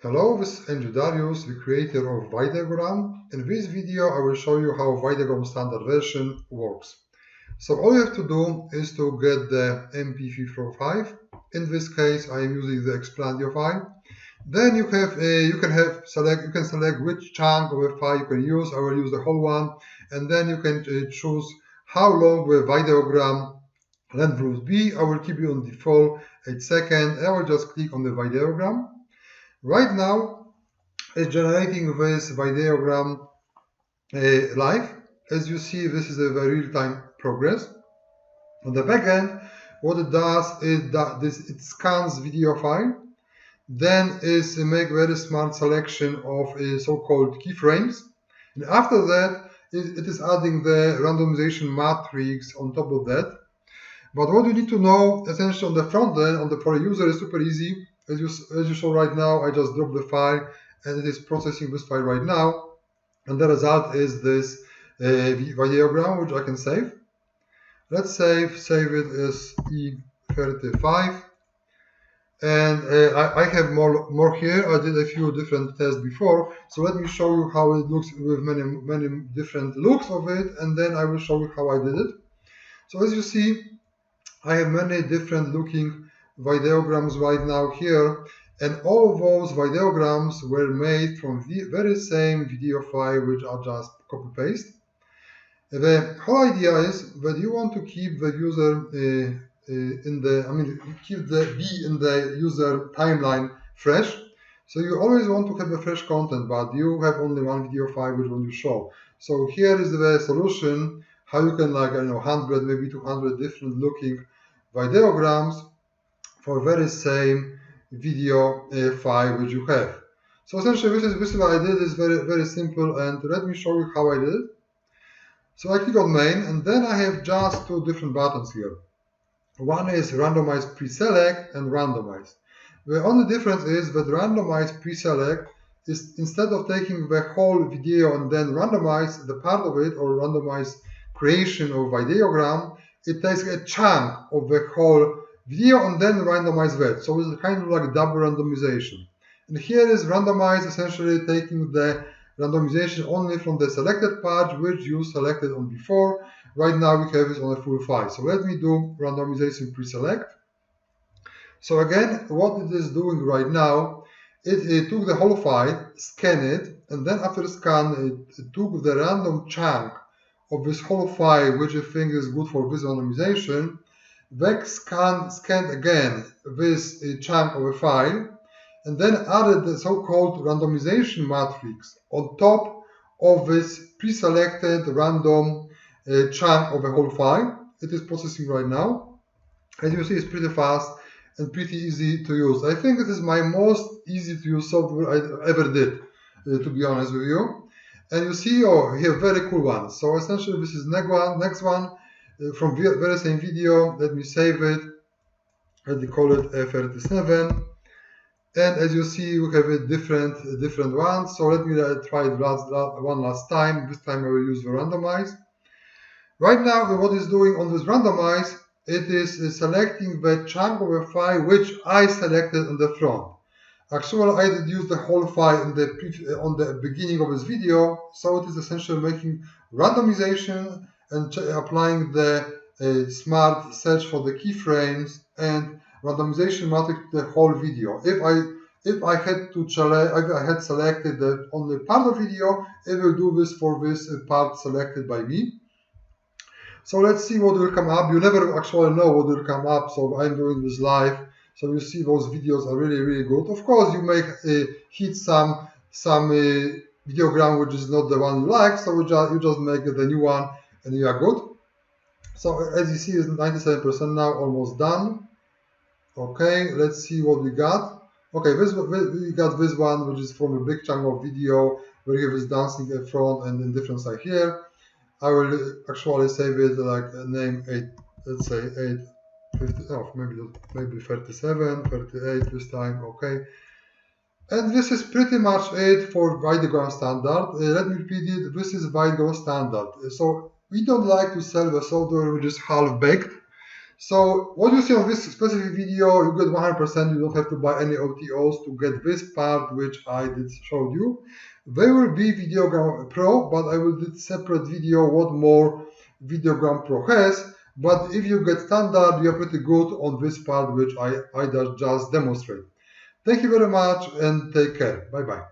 Hello, this is Darius, the creator of VideoGram. In this video, I will show you how VideoGram standard version works. So all you have to do is to get the MP4 file. In this case, I am using the Explaindio file. Then you can select which chunk of a file you can use. I will use the whole one, and then you can choose how long the VideoGram length will be. I will keep it on default 8 seconds. I will just click on the VideoGram. Right now, it's generating this VideoGram live. As you see, this is a very real-time progress. On the back end, what it does is that it scans video file, then is make very smart selection of so-called keyframes, and after that, it is adding the randomization matrix on top of that. But what you need to know, essentially, on the front end, for a user, is super easy. As you saw right now, I just dropped the file and it is processing this file right now. And the result is this VideoGram, which I can save. Let's save it as E35. And I have more here. I did a few different tests before. So let me show you how it looks with many different looks of it. And then I will show you how I did it. So as you see, I have many different looking VideoGrams right now here, and all of those VideoGrams were made from the very same video file, which I just copy paste. The whole idea is that you want to keep the user keep the in the user timeline fresh. So you always want to have a fresh content, but you have only one video file which one you show. So here is the solution how you can 100 maybe 200 different looking VideoGrams for very same video file which you have. So essentially this is what I did. Is very simple, and let me show you how I did it. So I click on main, and then I have just two different buttons here. One is randomize pre-select and randomize. The only difference is that randomize pre-select is, instead of taking the whole video and then randomize the part of it, or randomize creation of VideoGram, it takes a chunk of the whole video and then randomize that. So it's kind of like double randomization. And here is randomize, essentially taking the randomization only from the selected part which you selected on before. Right now we have it on a full file. So let me do randomization pre-select. So again, what it is doing right now, it took the whole file, scanned it, and then after the scan, it took the random chunk of this whole file, which I think is good for this randomization. Then scanned again this chunk of a file, and then added the so-called randomization matrix on top of this pre-selected random chunk of a whole file. It is processing right now. As you see, it's pretty fast and pretty easy to use. I think this is my most easy to use software I ever did, to be honest with you. And you see, here, very cool one. So essentially, this is next one from very same video. Let me save it. Let me call it F37. And as you see, we have a different ones. So let me try it one last time. This time I will use the randomize. Right now, what it's doing on this randomize, it is selecting the chunk of a file which I selected on the front. Actually, I did use the whole file on the beginning of this video, so it is essentially making randomization and applying the smart search for the keyframes and randomization matrix to the whole video. If I had selected the only part of video, it will do this for this part selected by me. So let's see what will come up. You never actually know what will come up, so I'm doing this live. So you see those videos are really good. Of course, you may hit some VideoGram which is not the one you like, so you just make the new one and you are good. So as you see, it's 97% now, almost done. Okay, let's see what we got. Okay, we got this one, which is from a big chunk of video where you have this dancing in front and in different side here. I will actually save it like name 8, let's say 850, oh, maybe 37, 38 this time. Okay, and this is pretty much it for VideoGram standard. Let me repeat it. This is VideoGram standard. So we don't like to sell the software which is half baked. So what you see on this specific video, you get 100%. You don't have to buy any OTOs to get this part which I did showed you. There will be VideoGram Pro, but I will do separate video what more VideoGram Pro has. But if you get standard, you are pretty good on this part which I just demonstrate. Thank you very much and take care. Bye bye.